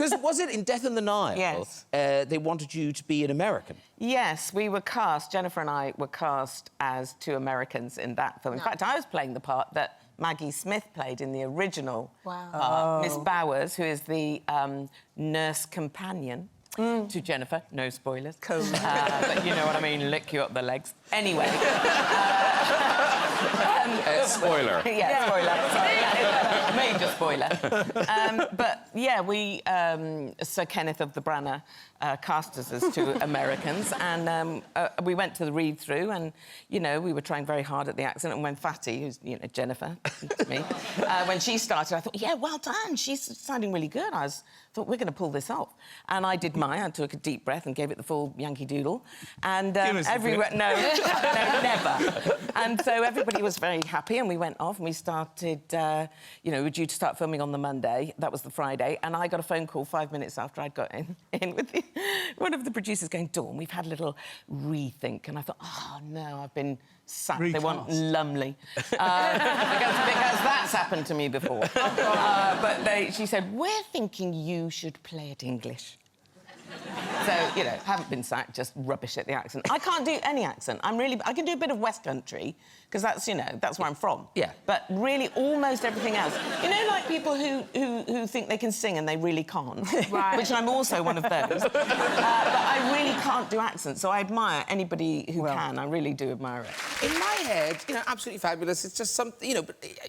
Because was it in Death on the Nile? Yes. They wanted you to be an American. Yes, we were cast, Jennifer and I were cast as two Americans in that film. In fact, I was playing the part that Maggie Smith played in the original part. Miss Bowers, who is the nurse companion to Jennifer. No spoilers. Cool. But you know what I mean, lick you up the legs. Anyway. Spoiler. Yeah, spoiler. Sorry, major spoiler. But, yeah, we... Sir Kenneth of the Branagh cast us as two Americans, and we went to the read-through, and, you know, we were trying very hard at the accent, and when Fatty, who's, you know, Jennifer, me, when she started, I thought, yeah, well done, she's sounding really good. I thought, we're going to pull this off. And I did mine. I took a deep breath and gave it the full Yankee Doodle. And everyone... No, never. And so everybody was very happy, and we went off, and we started... you know, we were due to start filming on the Monday. That was the Friday. And I got a phone call 5 minutes after I'd got in with one of the producers going, Dawn, we've had a little rethink. And I thought, oh, no, I've been sacked. Recast. They want Lumley. because that's happened to me before. But she said, we're thinking you should play it English. So, you know, haven't been sacked, just rubbish at the accent. I can't do any accent. I can do a bit of West Country, because that's, you know, that's where I'm from. Yeah. But really, almost everything else. You know, like people who think they can sing and they really can't. Right. Which I'm also one of those. But I really can't do accents, so I admire anybody who can. I really do admire it. In my head, you know, absolutely fabulous. It's just something, you know,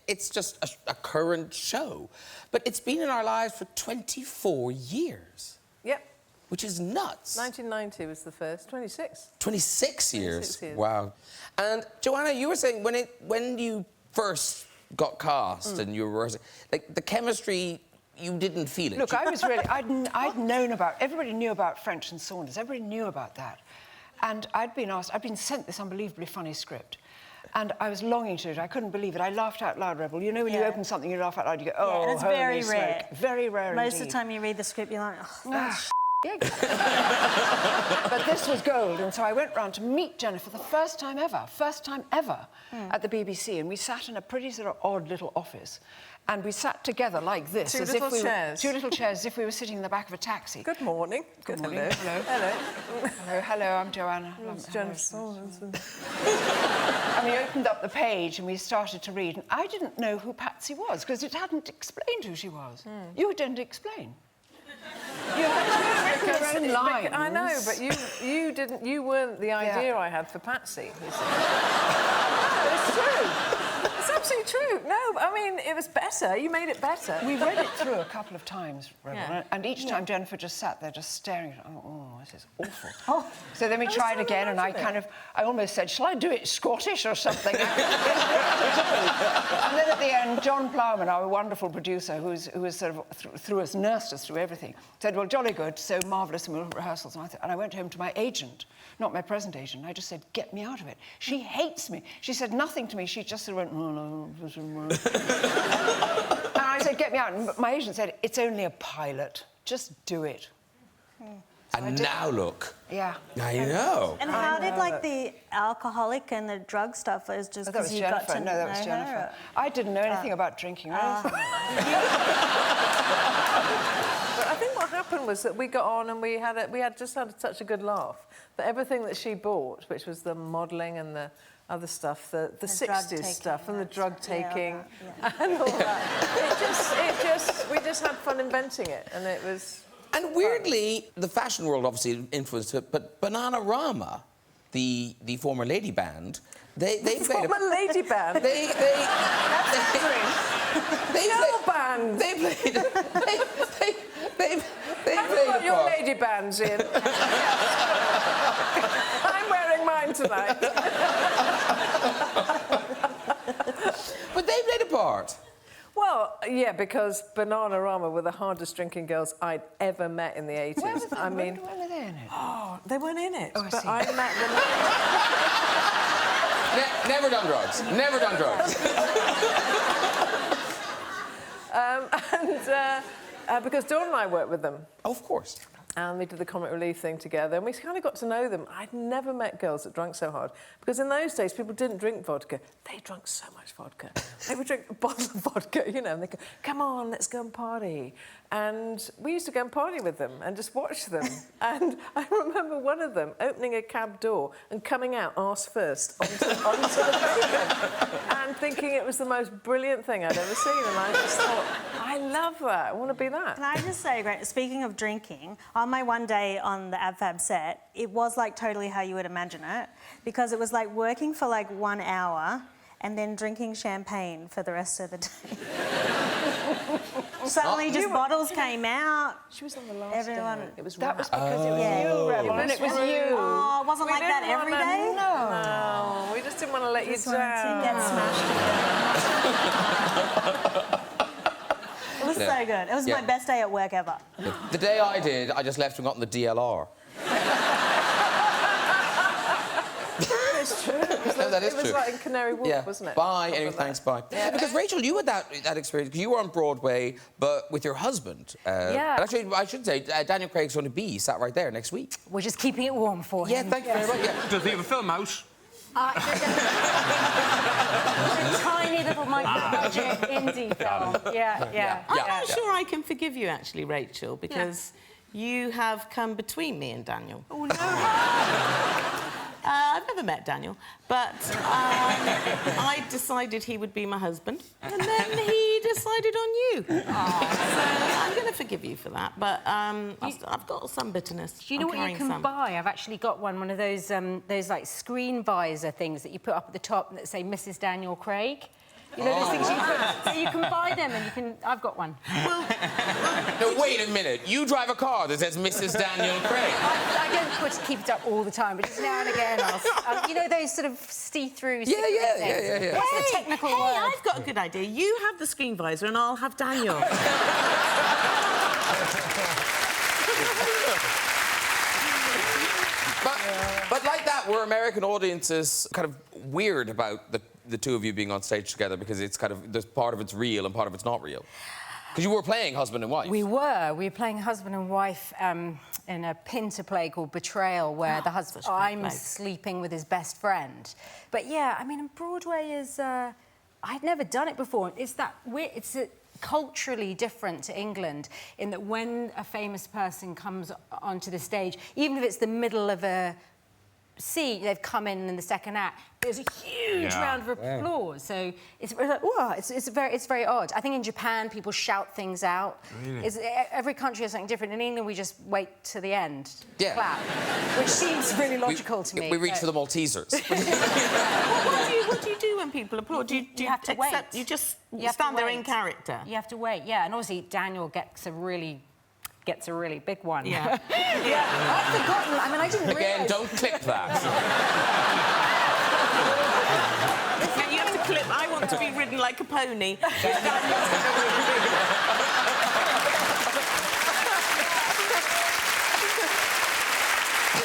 it's just a current show. But it's been in our lives for 24 years. Yep. Which is nuts. 1990 was the first. 26. 26 years. 26 years. Wow. And Joanna, you were saying when you first got cast and you were like the chemistry, you didn't feel it. Look, I was really I'd known about, everybody knew about French and Saunders. Everybody knew about that, and I'd been sent this unbelievably funny script. And I was longing to do it. I couldn't believe it. I laughed out loud, Rebel. You know when you open something, you laugh out loud, you go, oh, and it's very rare. Very rare Most indeed. of the time you read the script, you're like, oh, Yeah, exactly. But this was gold, and so I went round to meet Jennifer the first time ever, at the BBC, and we sat in a pretty sort of odd little office, and we sat together like this. Two little chairs, as if we were sitting in the back of a taxi. Good morning. Good morning. Hello. Hello. Hello, I'm Joanna. And we opened up the page and we started to read, and I didn't know who Patsy was, because it hadn't explained who she was. You didn't explain. You had to make your own lines. I know, but you didn't. You weren't the idea I had for Patsy. You see. No, it's true. It's absolutely true. No, I mean, it was better. You made it better. We read it through a couple of times, Rebel, and each time Jennifer just sat there, just staring at it. Oh, this is awful. So then we tried again, and I almost said, shall I do it Scottish or something? And then at the end, John Plowman, our wonderful producer, who was sort of nursed us through everything, said, well, jolly good, so marvellous, and we'll have rehearsals. And I went home to my agent, not my present agent, and I just said, get me out of it. She hates me. She said nothing to me. She just sort of went, oh, no. And I said, get me out. And my agent said, it's only a pilot. Just do it. And now look. Yeah. I know. And how did, like, the alcoholic and the drug stuff was just because you got to know that was Jennifer. I didn't know anything about drinking or anything. But I think what happened was that we got on and we had just had such a good laugh that everything that she bought, which was the modelling and the other stuff, the 60s stuff and the drug taking and all that, we just had fun inventing it, and it was. And weirdly, the fashion world obviously influenced it, but Bananarama, the former lady band, they played former lady band. They played your lady bands in. I'm wearing mine tonight. But they played a part. Well, yeah, because Bananarama were the hardest drinking girls I'd ever met in the 80s. Where were they in it? Oh, they weren't in it. Oh, but I met them. Never done drugs. Never done drugs. Because Dawn and I worked with them. Oh, of course. and they did the comic relief thing together, and we kind of got to know them. I'd never met girls that drank so hard, because in those days, people didn't drink vodka. They drank so much vodka. They would drink a bottle of vodka, you know, and they'd go, come on, let's go and party. And we used to go and party with them and just watch them. And I remember one of them opening a cab door and coming out arse first onto the pavement and thinking it was the most brilliant thing I'd ever seen. And I just thought, I love that. I want to be that. Can I just say, speaking of drinking, on my one day on the AbFab set, it was like totally how you would imagine it, because it was like working for like 1 hour and then drinking champagne for the rest of the day. Suddenly just bottles came out. She was on the last Everyone... day. It was That rap. was because it was you, Rebel. It was you. Oh, it wasn't We like that didn't every wanna- day? No, we just didn't want to let you Just wanted to get down. smashed. It was so good. It was Yeah. my best day at work ever. The day I did, I just left and got on the DLR. It's true. No, that is It was true. like in Canary Wharf, wasn't it? Bye. Something Anyway, like that. thanks. Bye. Because Rachel, you had that experience because you were on Broadway, but with your husband. Yeah. And actually, I should say Daniel Craig's going to be sat right there next week. We're just keeping it warm for Yeah, him. thank you very much. Yeah. Does he have a film out? A tiny little micro-budget indie film. Yeah. I'm not sure I can forgive you, actually, Rachel, because you have come between me and Daniel. Oh, no. I've never met Daniel, but I decided he would be my husband, and then he decided on you. So I'm going to forgive you for that, but I've got some bitterness. Do you know what you can buy? I've actually got one of those like screen visor things that you put up at the top that say Mrs. Daniel Craig. You know those things you put, so you can buy them and you can. I've got one. No, wait a minute. You drive a car that says Mrs. Daniel Craig. I don't keep it up all the time, but just now and again, you know those sort of see-through. Yeah. What's the technical word? I've got a good idea. You have the screen visor and I'll have Daniel. But like that, were American audiences kind of weird about the two of you being on stage together because it's kind of there's part of it's real and part of it's not real? Because you were playing husband and wife. We were playing husband and wife in a Pinter play called Betrayal, where the husband, I'm sleeping with his best friend. But yeah, I mean, Broadway is. I'd never done it before. It's that weird. It's culturally different to England in that when a famous person comes onto the stage, even if it's the middle of a scene, they've come in the second act, there's a huge round of applause. So it's like, wow, it's very odd. I think in Japan people shout things out. Really? Every country has something different. In England we just wait to the end to Yeah. clap, which seems really logical to me. We reach for the Maltesers. What What do you do when people applaud? Do you have to accept, wait. You just You have to stand there in wait. character? You have to wait, yeah. And obviously Daniel gets a really big one. Yeah. Yeah. I've forgotten. I mean, I didn't realise. Again, don't clip that. You have to clip. I want to be ridden like a pony.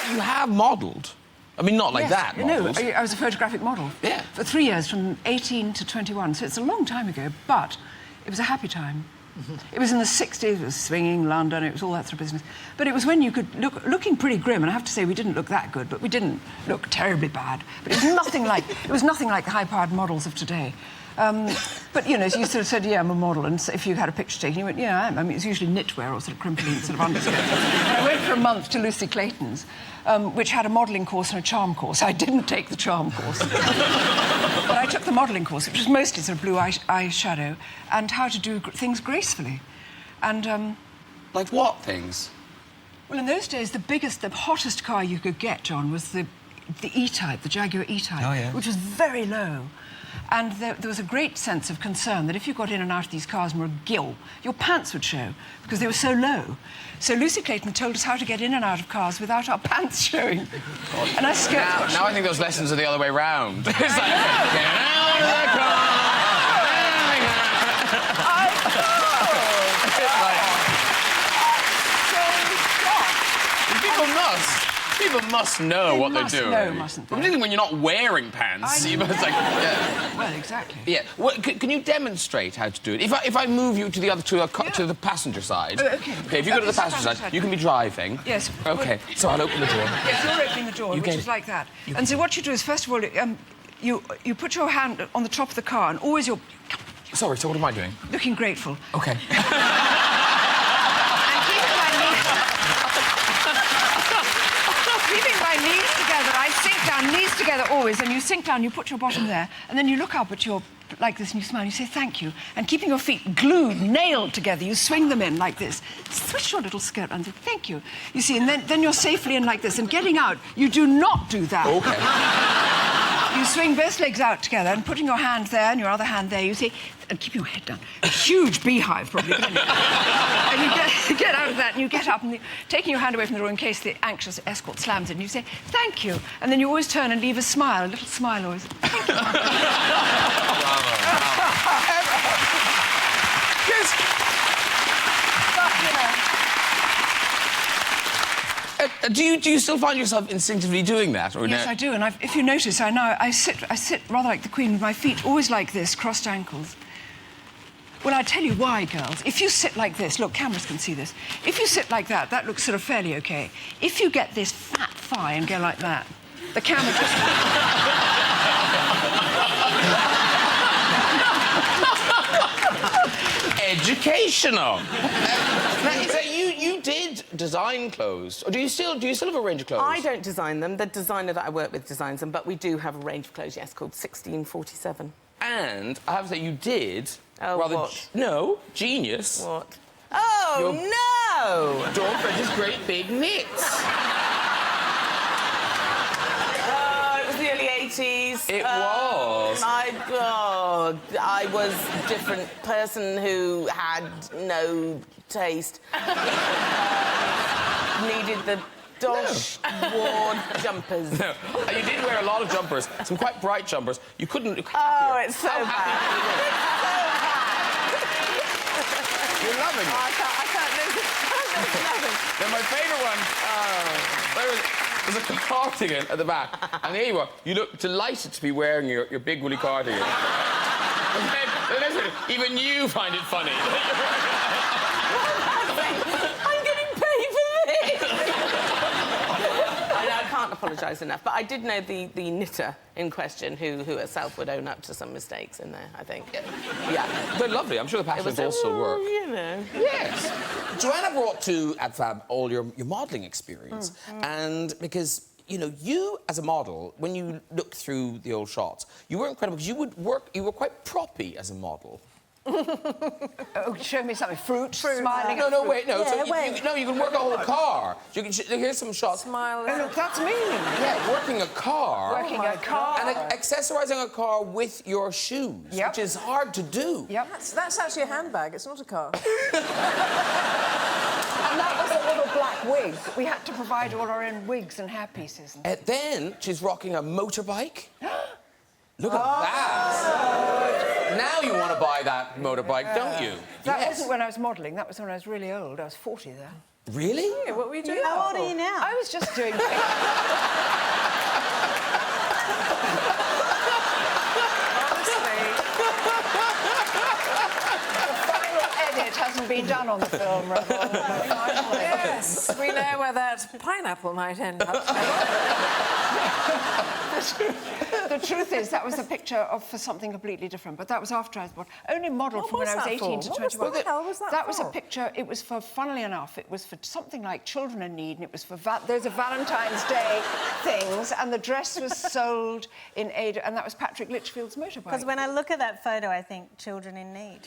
You have modelled. I mean, not like that. No, modelled. I was a photographic model Yeah. for 3 years, from 18 to 21, so it's a long time ago, but it was a happy time. It was in the 60s, it was swinging, London, it was all that sort of business. But it was when you could looking pretty grim, and I have to say we didn't look that good, but we didn't look terribly bad. But it was nothing like the high-powered models of today. But, you know, so you sort of said, yeah, I'm a model, and so if you had a picture taken, you went, yeah, I am. I mean, it's usually knitwear or sort of crimply sort of underskirt. And I went for a month to Lucy Clayton's, which had a modelling course and a charm course. I didn't take the charm course. But I took the modelling course, which was mostly sort of blue eyeshadow and how to do things gracefully. And, Like what things? well, in those days, the hottest car you could get, John, was the E-Type, the Jaguar E-Type, Oh, yeah. which was very low. And there was a great sense of concern that if you got in and out of these cars and were a gill, your pants would show because they were so low. So Lucy Clayton told us how to get in and out of cars without our pants showing. And I skirted... Now I think those lessons are the other way round. It's like, get out of the car! It's like, people nuts. People must know what they're doing. Know, mustn't they? Particularly when you're not wearing pants. I You know. must, like, yeah. Well, exactly. Yeah. Well, can you demonstrate how to do it? If I move you to the other to the passenger side. Okay. Okay. If you go to the passenger side, you can be driving. Yes. Okay. So I'll open the door. Yes, you're opening the door, which is like that. And so what you do is, first of all, you put your hand on the top of the car, and always you're Sorry. So what am I doing? looking grateful. Okay. Keeping my knees together, I sink down, knees together always, and you sink down, you put your bottom there, and then you look up at your, like this, and you smile, and you say thank you, and keeping your feet glued, nailed together, you swing them in like this, swish your little skirt and say thank you. You see, and then you're safely in like this, and getting out, you do not do that. Okay. You swing both legs out together, and putting your hand there and your other hand there, you say, and keep your head down. A huge beehive, probably. And you get out of that, and you get up, and taking your hand away from the door in case the anxious escort slams in, you say, thank you. And then you always turn and leave a smile, a little smile always. Thank you. Do you still find yourself instinctively doing that? Or Yes, no? I do. And if you notice, I sit rather like the Queen with my feet always like this, crossed ankles. Well, I tell you why, girls. If you sit like this, look, cameras can see this. If you sit like that, that looks sort of fairly okay. If you get this fat thigh and go like that, the camera just... Educational. Now, is that you did design clothes, or do you still have a range of clothes? I don't design them. The designer that I work with designs them, but we do have a range of clothes, yes, called 1647. And I have to say, you did Oh, rather what? no genius. What? Oh, Your- no! Dawn French's great big knits. Oh, it was the early 80s. It was. My God. I was a different person who had no taste. Needed the Dosh ward jumpers. No, you did wear a lot of jumpers, some quite bright jumpers. You couldn't look Oh, happier. it's so How bad. happy It's so bad. You're loving it. I can't lose nothing. Then my favourite one was a cardigan at the back. And there you are. You look delighted to be wearing your big woolly cardigan. And then, even you find it funny. I'm getting paid for this. I can't apologise enough, but I did know the knitter in question who herself would own up to some mistakes in there, I think. Yeah. They're lovely. I'm sure the patterns all still work. You know. Yes. Joanna brought to AdFab all your modelling experience. And because, you know, you as a model, when you look through the old shots, you were incredible because you were quite proppy as a model. Oh, show me something. Fruit smiling. No, wait, no. Yeah, so wait. you can work a whole car. You can here's some shots. Smile. Oh, look, that's me. Yeah, working a car. Working a car. And accessorising a car with your shoes, Yep. which is hard to do. Yep. That's actually a handbag. It's not a car. And that was a little black wig. We had to provide all our own wigs and hair pieces. And then she's rocking a motorbike. Look at that. Now you want to buy that motorbike, don't you? That Yes. wasn't when I was modelling. That was when I was really old. I was 40 then. Really? Yeah, what were you doing? How old are you now? I was just doing... It hasn't been done on the film, Yes, we know where that pineapple might end up. The truth is, that was a picture for something completely different, but that was after I was born. Only modelled What from when was I was that 18 for? to What was 21. the hell was that That was a for? picture, it was for, funnily enough, it was for something like Children in Need, and it was for, those are Valentine's Day things, and the dress was sold in aid, and that was Patrick Litchfield's motorbike. Because when I look at that photo, I think children in need.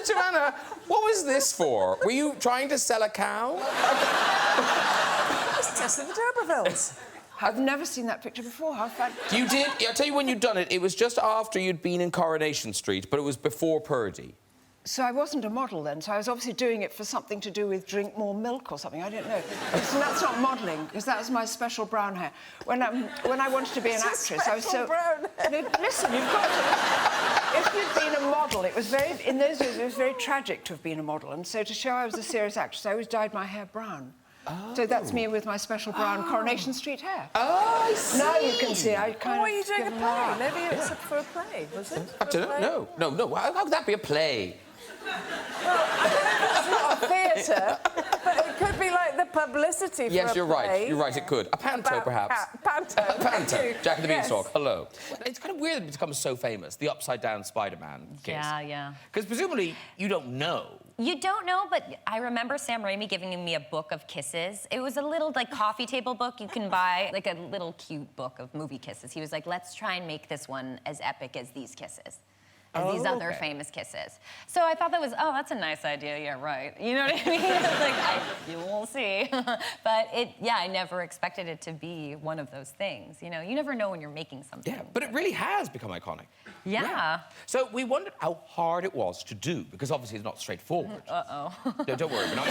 Joanna, what was this for? Were you trying to sell a cow? It's testing the D'Urbervilles. I've never seen that picture before. How fun. You did? I'll tell you when you'd done it. It was just after you'd been in Coronation Street, but it was before Purdy. So I wasn't a model then, so I was obviously doing it for something to do with drink more milk or something, I don't know. So that's not modelling, because that was my special brown hair. When I wanted to be an actress, I was so... brown hair. No, listen, you've got to... If you'd been a model, it was very... In those days, it was very tragic to have been a model, and so to show I was a serious actress, I always dyed my hair brown. Oh. So that's me with my special brown Coronation Street hair. Oh, I see. Now you can see, I kind Why of... are you doing a play? Maybe it's for a play, was it? I don't know. No. How could that be a play? Well, it's not a theatre, but it could be like the publicity for Yes, a you're play. right. You're right, it could. A panto, About perhaps. Panto. Panto. Jack and the Yes. Beanstalk, hello. It's kind of weird that it's become so famous, the upside-down Spider-Man case. Yeah. Because presumably you don't know. You don't know, but I remember Sam Raimi giving me a book of kisses. It was a little, like, coffee table book you can buy, like a little cute book of movie kisses. He was like, let's try and make this one as epic as these kisses. As these other famous kisses. So I thought that was, oh, that's a nice idea, yeah, right. You know what I mean? It's like, you will see. But I never expected it to be one of those things. You know, you never know when you're making something. Yeah, but it really has become iconic. Yeah. So we wondered how hard it was to do, because obviously it's not straightforward. Uh-oh. No, don't worry, we're not...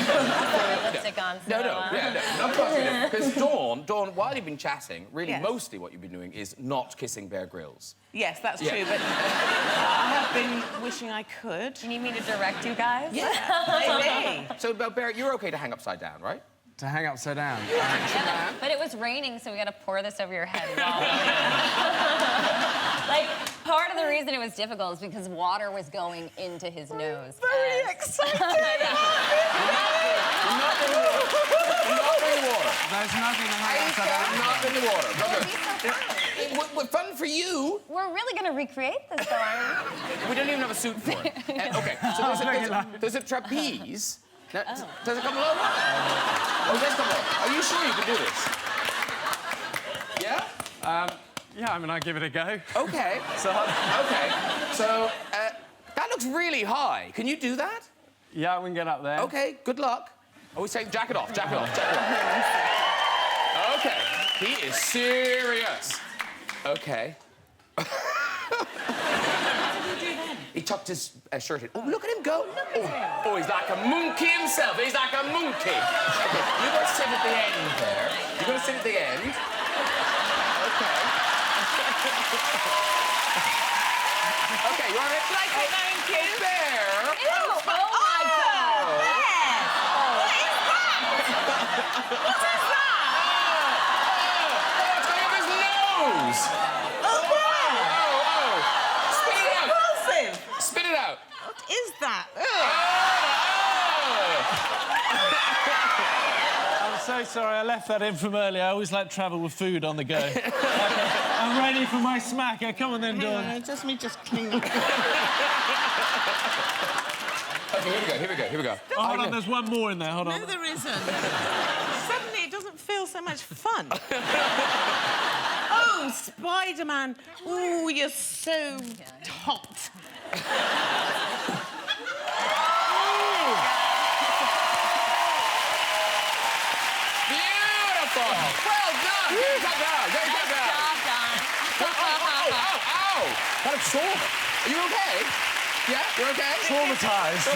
Lipstick on. Because Dawn, while you've been chatting, really mostly what you've been doing is not kissing Bear Grylls. Yes, that's true, but I have been wishing I could. You need me to direct you guys? Yeah, maybe. So, Bear, you're OK to hang upside down, right? To hang upside down. Yeah, but it was raining, so we got to pour this over your head. Like, part of the reason it was difficult is because water was going into his nose. Very excited. Not in the water. There's nothing to hang upside down. Not in the water. It'll be so fun. Fun for you. We're really going to recreate this, though, aren't we? We don't even have a suit for it. OK, so there's a trapeze. Now, does it come along? Oh, it does come along. Are you sure you can do this? Yeah? Yeah, I mean, I'll give it a go. OK. So that looks really high. Can you do that? Yeah, we can get up there. OK, good luck. Oh, he's saying jacket off. OK, he is serious. OK. He tucked his shirt in. Oh, look at him go. Oh, he's like a monkey himself. He's like a monkey. OK, you're going to sit at the end there. You're going to sit at the end. OK. OK, you want it? Like it, thank you. Bear. Ew! Oh, my God! What is that? It's going up his nose. Spit it out. What is that? I'm so sorry, I left that in from earlier. I always like travel with food on the go. I'm ready for my smacker. Come on then, Dawn. Just clean. OK, here we go. Oh, hold on, there's one more in there. Hold on. No, there isn't. Suddenly it doesn't feel so much fun. Oh, Spider-Man. Oh, you're so hot. Beautiful. Well done. Get it down. Ow. Kind of sore. Are you OK? Yeah, you're OK? Traumatised.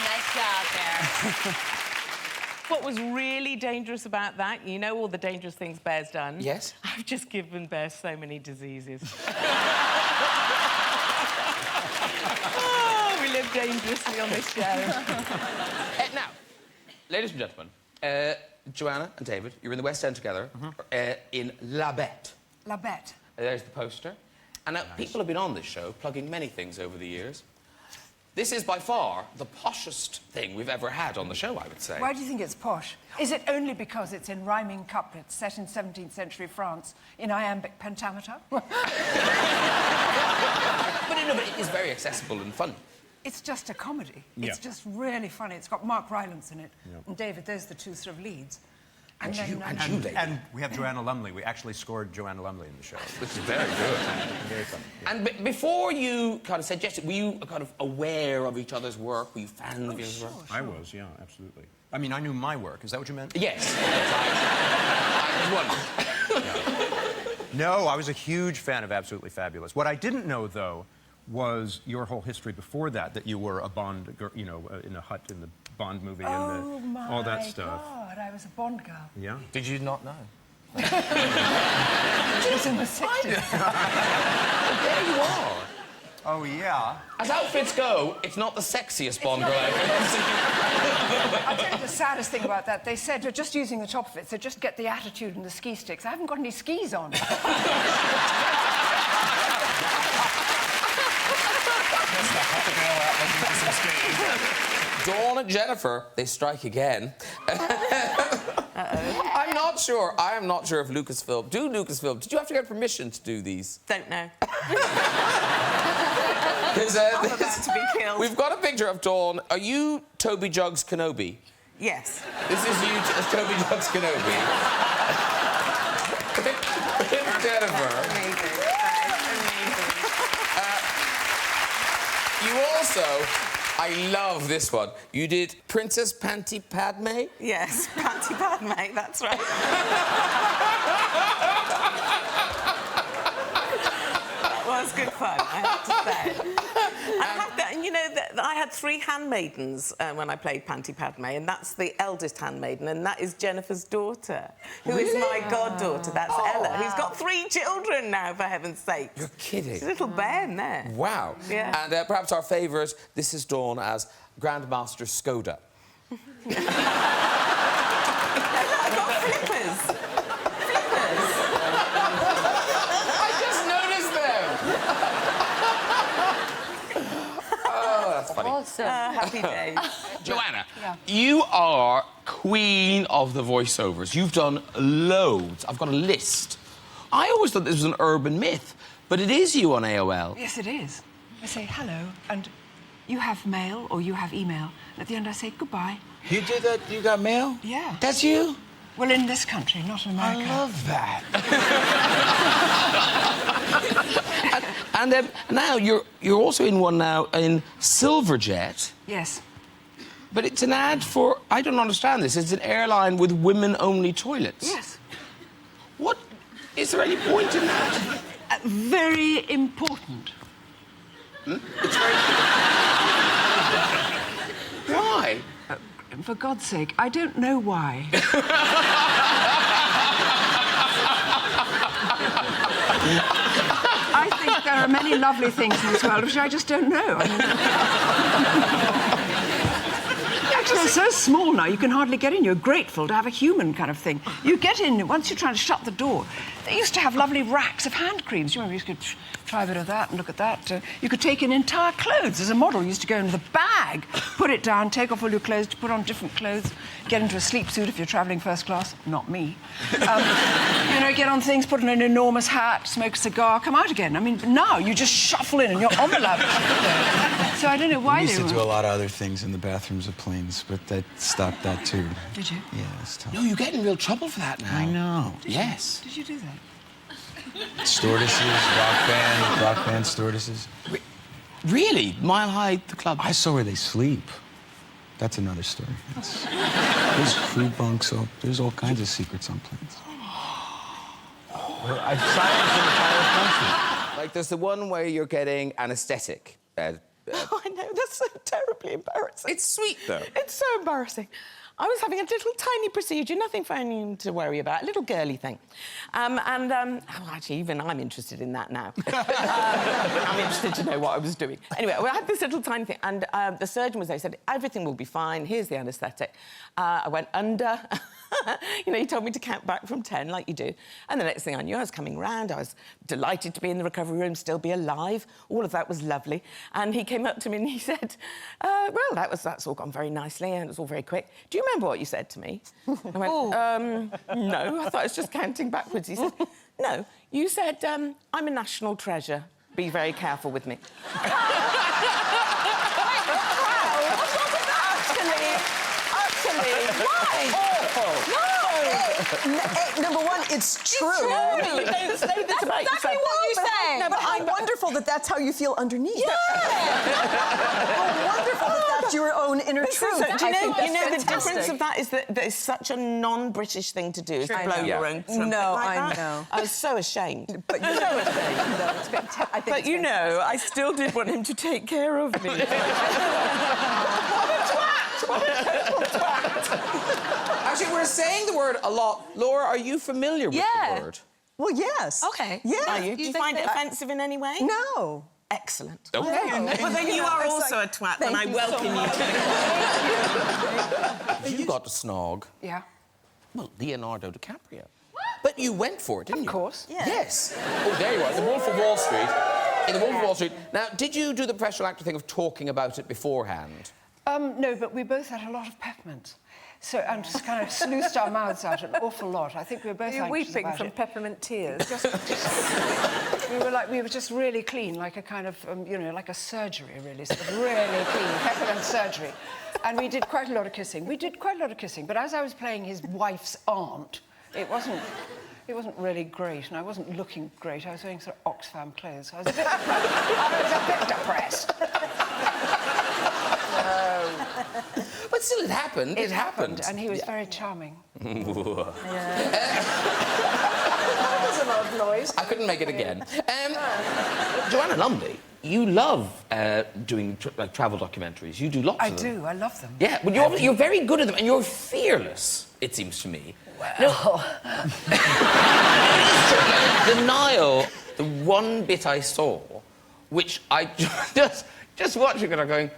Nice job there. What was really dangerous about that, you know all the dangerous things Bear's done? Yes. I've just given Bear so many diseases. Oh, we live dangerously on this show. Now, ladies and gentlemen, Joanna and David, you're in the West End together in La Bête. La Bête. There's the poster. And now, people have been on this show plugging many things over the years. This is by far the poshest thing we've ever had on the show, I would say. Why do you think it's posh? Is it only because it's in rhyming couplets set in 17th century France in iambic pentameter? But it is very accessible and fun. It's just a comedy. It's just really funny. It's got Mark Rylance in it. And David, those are the two sort of leads. And you, David. And we have Joanna Lumley. We actually scored Joanna Lumley in the show. Which is very good. Very fun. And before you kind of suggested, were you kind of aware of each other's work? Were you fans of each other's work? I was, yeah, absolutely. I mean, I knew my work. Is that what you meant? Yes. I was wondering. No, I was a huge fan of Absolutely Fabulous. What I didn't know, though, was your whole history before that, that you were a Bond, you know, in a hut in the Bond movie and all that stuff. Oh, my God, I was a Bond girl. Yeah? Did you not know? It was in the 60s. There you are. Oh, yeah. As outfits go, it's not the sexiest Bond girl I've ever seen. I'll tell you the saddest thing about that. They said, you're just using the top of it, so just get the attitude and the ski sticks. I haven't got any skis on. Dawn and Jennifer, they strike again. I'm not sure. I am not sure if Lucasfilm... did you have to get permission to do these? Don't know. I'm about to be killed. We've got a picture of Dawn. Are you Toby Jugs Kenobi? Yes. This is you, Toby Jugs Kenobi. Jennifer. Amazing. You also... I love this one. You did Princess Panty Padme? Yes, Panty Padme, that's right. That was good fun, I have to say. And you know, I had 3 handmaidens when I played Panty Padme, and that's the eldest handmaiden, and that is Jennifer's daughter, who is my goddaughter. That's Ella, who's got 3 children now, for heaven's sake. You're kidding. She's a little bairn there. Wow. Yeah. And perhaps our favourite, this is Dawn as Grandmaster Skoda. I got flippers. I just noticed them! Oh, that's funny. Awesome. Happy days. Joanna, you are queen of the voiceovers. You've done loads. I've got a list. I always thought this was an urban myth, but it is you on AOL. Yes, it is. I say hello, and you have mail or you have email. And at the end, I say goodbye. You did that? You got mail? Yeah. That's you? Well, in this country, not in America. I love that. And now you're also in one now in Silverjet. Yes. But it's an ad for... I don't understand this. It's an airline with women-only toilets. Yes. What? Is there any point in that? Very important. It's very... Why? For God's sake, I don't know why. I think there are many lovely things in this world which I just don't know. I mean... They're so small now, you can hardly get in. You're grateful to have a human kind of thing. You get in, once you're trying to shut the door, they used to have lovely racks of hand creams. You remember, you could try a bit of that and look at that. You could take in entire clothes. As a model, you used to go into the bag, put it down, take off all your clothes, to put on different clothes, get into a sleep suit if you're travelling first class. Not me. You know, get on things, put on an enormous hat, smoke a cigar, come out again. I mean, now you just shuffle in and you're on the level. So I don't know why we they used to were... do a lot of other things in the bathrooms of planes, but they stopped that too. Did you? Yeah, it's tough. No, you get in real trouble for that now. I know. Yes. Did you do that? Stewardesses, rock band stewardesses. Really? Mile High, the club? I saw where they sleep. That's another story. There's crew bunks up. There's all kinds of secrets on planes. Well, I silenced the entire country. Like, there's the one where you're getting anaesthetic. Oh, I know, that's so terribly embarrassing. It's sweet, though. It's so embarrassing. I was having a little tiny procedure, nothing for anyone to worry about, a little girly thing. Oh, actually, even I'm interested in that now. I'm interested to know what I was doing. Anyway, I had this little tiny thing, and the surgeon was there. He said, everything will be fine, here's the anaesthetic. I went under. You know, he told me to count back from 10, like you do. And the next thing I knew, I was coming round. I was delighted to be in the recovery room, still be alive. All of that was lovely. And he came up to me and he said, well, that's all gone very nicely and it was all very quick. Do you remember what you said to me? I went, no, I thought I was just counting backwards. He said, no, you said, I'm a national treasure. Be very careful with me. Actually, why? Awful. No! Number one, it's true. You don't say this about Exactly what you say. No, but how wonderful that that's how you feel underneath. Yeah. How wonderful that that's your own inner truth. Do you know, the Fantastic. difference of that is that it's such a non-British thing to do, is to blow your own trumpet No, like I that. know. I was so ashamed. But you're so ashamed. No, it's fantastic. I think But it's you know, I still did want him to take care of me. Actually, we're saying the word a lot. Laura, are you familiar with the word? Well, yes. Okay. Yeah. Are you? Do you find it offensive in any way? No. Excellent. Okay. Well, then you are also a twat, and I welcome you. You got to snog. Yeah. Well, Leonardo DiCaprio. But you went for it, didn't you? Of course. Yeah. Yes. Oh, there you are. The Wolf of Wall Street. In The Wolf of Wall Street. Now, did you do the professional actor thing of talking about it beforehand? No, but we both had a lot of peppermint. So, and just kind of sluiced our mouths out an awful lot. I think we were both You're anxious weeping about from it. peppermint tears. We were just really clean, like a kind of, you know, like a surgery, really, sort of really clean, peppermint surgery. And we did quite a lot of kissing. But as I was playing his wife's aunt, it wasn't really great, and I wasn't looking great. I was wearing sort of Oxfam clothes. I was a bit depressed. But still, it happened. It happened. And he was very charming. That was a lot of noise. I couldn't make it again. Joanna Lumley, you love doing travel documentaries. You do lots of them. I do. I love them. Yeah, but you're very good at them, and you're fearless, it seems to me. Well. No. Denial, the one bit I saw, which I just watching it, I'm going,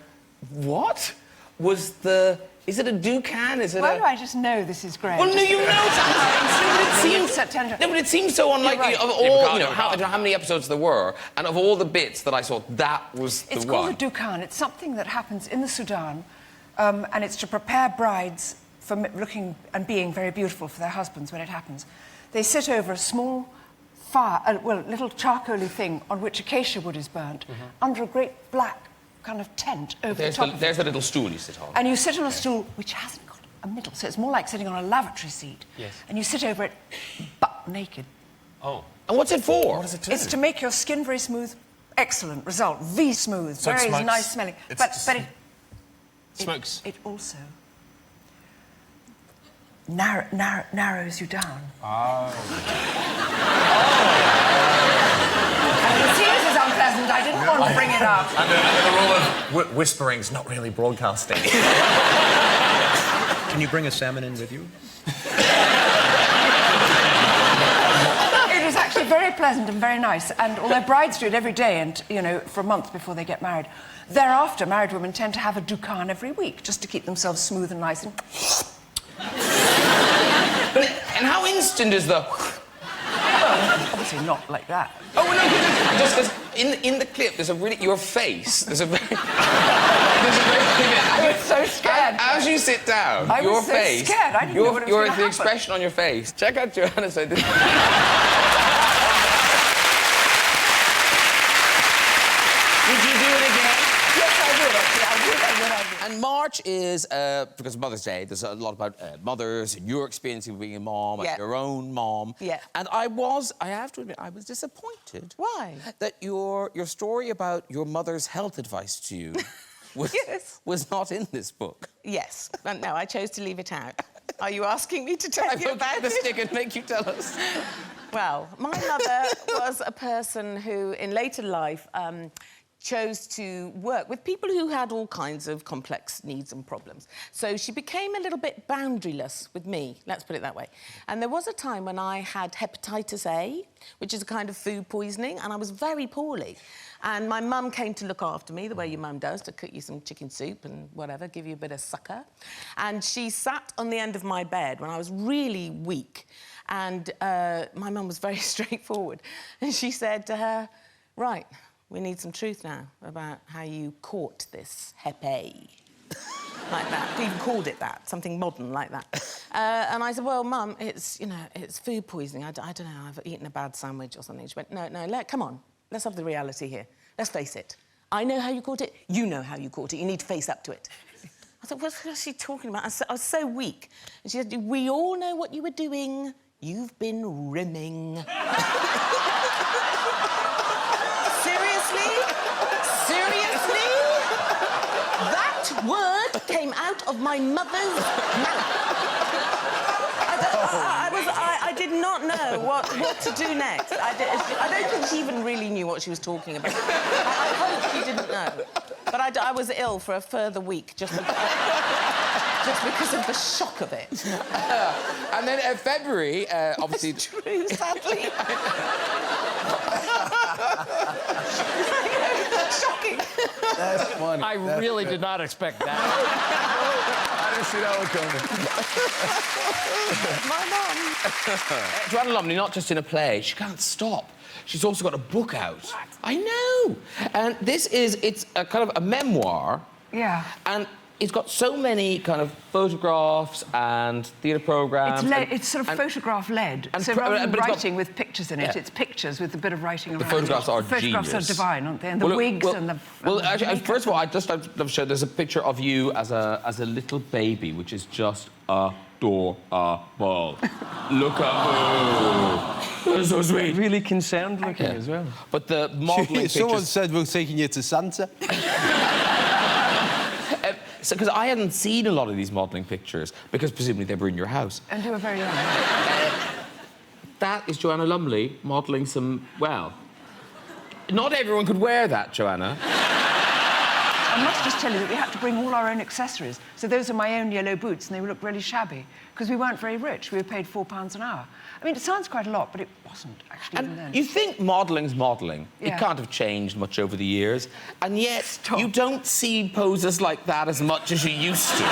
what? Was the... Is it a Ducan? Is it Why do I just know this is great? Well, no, you know something. No, but it seems so unlikely. Right. Of all, you know, how many episodes there were, and of all the bits that I saw, that was the It's one. called a Ducan. It's something that happens in the Sudan, and it's to prepare brides for looking and being very beautiful for their husbands when it happens. They sit over a small fire, a little charcoaly thing on which acacia wood is burnt, under a great black kind of tent over the top of it. There's the little stool you sit on. And you sit on a stool which hasn't got a middle, so it's more like sitting on a lavatory seat. Yes. And you sit over it butt naked. Oh. And what's it for? What does it do? It's to make your skin very smooth. Excellent result. V-smooth. So it very smokes. nice smelling. But it Smokes. It also narrows you down. Oh. And you see this is unpleasant. I didn't want to bring it up. And the rule of whispering's not really broadcasting. Can you bring a salmon in with you? It was actually very pleasant and very nice. And although brides do it every day and, you know, for a month before they get married, thereafter, married women tend to have a Ducan every week just to keep themselves smooth and nice. And how instant is the... Well, obviously not like that. Oh, no, just because in the clip, there's a really... Your face, there's a very... I was so scared. As you sit down, I was your so face... scared. I didn't know what was gonna the happen. expression on your face. Check out Joanna say this. Would you do it again? Yes, I would, actually. I would. And March is, because of Mother's Day, there's a lot about mothers and your experience of being a mom, and your own mom. Yeah. And I have to admit, I was disappointed. Why? That your story about your mother's health advice to you was not in this book. Yes. No, I chose to leave it out. Are you asking me to tell you about the it? stick and make you tell us. Well, my mother was a person who, in later life, chose to work with people who had all kinds of complex needs and problems. So she became a little bit boundaryless with me, let's put it that way. And there was a time when I had hepatitis A, which is a kind of food poisoning, and I was very poorly. And my mum came to look after me, the way your mum does, to cook you some chicken soup and whatever, give you a bit of succor. And she sat on the end of my bed when I was really weak. And my mum was very straightforward. And she said to her, right, we need some truth now about how you caught this Hep A. Like that. They even called it that, something modern like that. And I said, well, Mum, it's, you know, it's food poisoning. I don't know, I've eaten a bad sandwich or something. She went, no, come on, let's have the reality here. Let's face it. I know how you caught it, you know how you caught it. You need to face up to it. I thought, what's she talking about? I was so weak. And she said, we all know what you were doing. You've been rimming. Seriously? Seriously? That word came out of my mother's mouth. I did not know what to do next. I don't think she even really knew what she was talking about. I hope she didn't know. But I was ill for a further week just because of the shock of it. And then February, obviously... It's true, sadly. Shocking. That's funny. I really did not expect that. I didn't see that one coming. My mum. Joanna Lumley, not just in a play, she can't stop. She's also got a book out. I know. And it's a kind of a memoir. Yeah. And it's got so many kind of photographs and theatre programmes. It's sort of photograph-led. So rather than writing with pictures in it, it's pictures with a bit of writing around. The photographs are genius. The photographs are divine, aren't they? And the wigs and the... Well, actually, first of all, I'd just like to show there's a picture of you as a little baby, which is just adorable. Look at her. That's so sweet. Really concerned looking as well. But the modelling Someone pictures... said we're taking you to Santa. Because I hadn't seen a lot of these modelling pictures, because presumably they were in your house. And they were very young. That is Joanna Lumley modelling some... Well, not everyone could wear that, Joanna. I must just tell you that we had to bring all our own accessories. So those are my own yellow boots, and they look really shabby, because we weren't very rich. We were paid £4 an hour. I mean, it sounds quite a lot, but it wasn't, actually, even then. You think modelling's modelling. Yeah. It can't have changed much over the years. And yet, you don't see poses like that as much as you used to.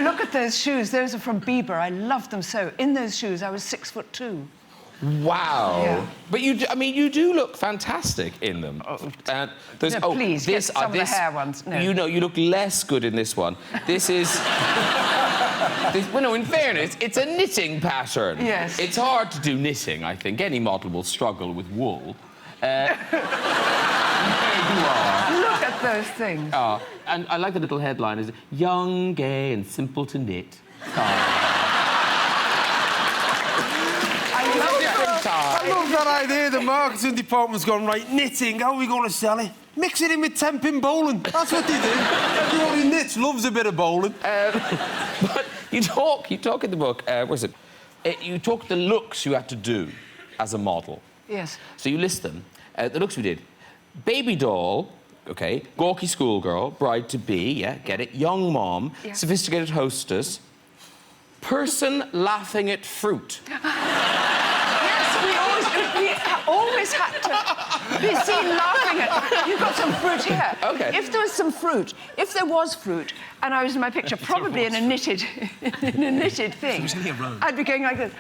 Look at those shoes. Those are from Bieber. I love them so. In those shoes, I was 6'2". Wow. Yeah. But you do look fantastic in them. Please, get some of the hair ones. No. You know, you look less good in this one. This is... well, no, in fairness, it's a knitting pattern. Yes. It's hard to do knitting, I think. Any model will struggle with wool. There you are. Look at those things. And I like the little headline, is young, gay and simple to knit. I love that idea. The marketing department's gone, right, knitting, how are we going to sell it? Mix it in with temping bowling. That's what they do. Everyone who knits loves a bit of bowling. But you talk in the book, where is it? You talk the looks you had to do as a model. Yes. So you list them. The looks we did. Baby doll, OK, gawky schoolgirl, bride-to-be, yeah, get it, young mom, sophisticated hostess, person laughing at fruit. We always had to be seen laughing at... You've got some fruit here. OK. If there was some fruit, if there was fruit, and I was in my picture, probably in a knitted thing, I'd be going like this.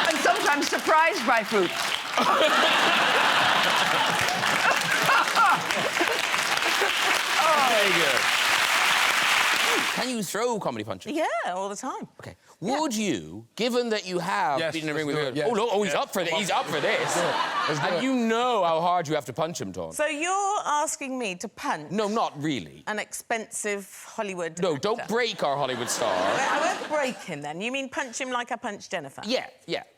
And sometimes surprised by fruit. Very good. Can you throw comedy punches? Yeah, all the time. OK. Would you, given that you have been in a ring with him... Yes. Oh, look, he's up for this. He's up for this. Let's do it. And you know how hard you have to punch him, Dawn. So you're asking me to punch... No, not really. ...an expensive Hollywood No, actor. don't break our Hollywood star. I won't break him, then. You mean punch him like I punched Jennifer? Yeah.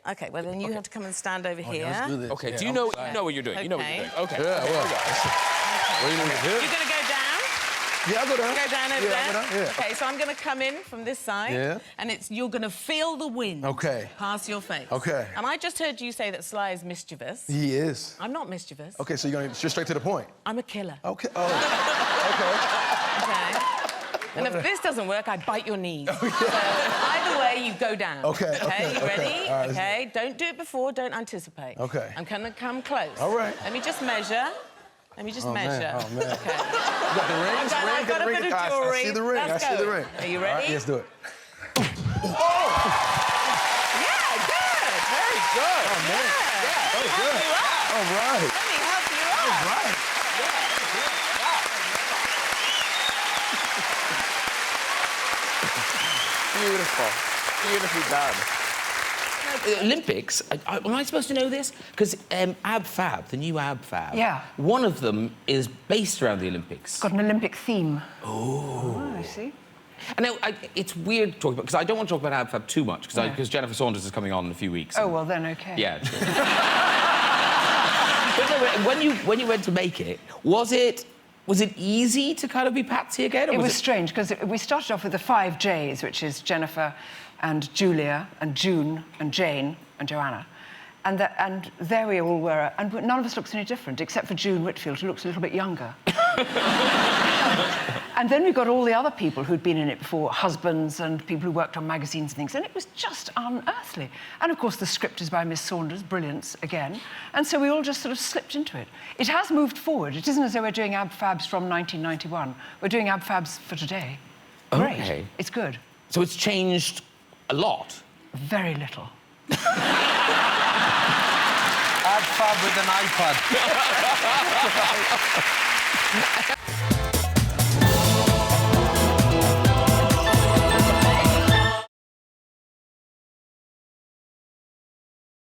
OK, well, then you have to come and stand over here. Let's do this. OK, do you know what you're doing? Okay. You know what you're doing. OK. Yeah, well. You're going to go down? Yeah, I'll go down. Go down over there? I'll go down, yeah. OK, so I'm going to come in from this side. Yeah. And you're going to feel the wind past your face. OK. And I just heard you say that Sly is mischievous. He is. I'm not mischievous. OK, so you're going just straight to the point? I'm a killer. OK. Oh, OK. And if this doesn't work, I bite your knees. So either way, you go down. OK. You ready? All right, OK. Don't do it before. Don't anticipate. OK. I'm going to come close. All right. Let me just measure. Let me just measure. Oh, man. OK. You got the rings? I've got a bit of jewellery. I see the ring. Let's I see go. the ring. Are you ready? All right, let's do it. Yeah, good. Very good. Oh, man. Yeah. Oh, good. All right. Let me help you up. All right. Beautiful. Beautifully done. Olympics, am I supposed to know this? Because Ab Fab, the new Ab Fab, Yeah. one of them is based around the Olympics. It's got an Olympic theme. Oh. I see. And now, it's weird talking about, because I don't want to talk about Ab Fab too much, because Jennifer Saunders is coming on in a few weeks. Oh, well, then, OK. Yeah, true. But no, when you went to make it, was it easy to kind of be Patsy again? Or It was strange, because we started off with the 5 Js, which is Jennifer and Julia and June and Jane and Joanna. And there we all were, and none of us looks any different, except for June Whitfield, who looks a little bit younger. And then we got all the other people who'd been in it before, husbands and people who worked on magazines and things, and it was just unearthly. And, of course, the script is by Miss Saunders, brilliance again. And so we all just sort of slipped into it. It has moved forward. It isn't as though we're doing Ab Fabs from 1991. We're doing Ab Fabs for today. Great. Okay. It's good. So it's changed a lot? Very little. Ab Fab with an iPad.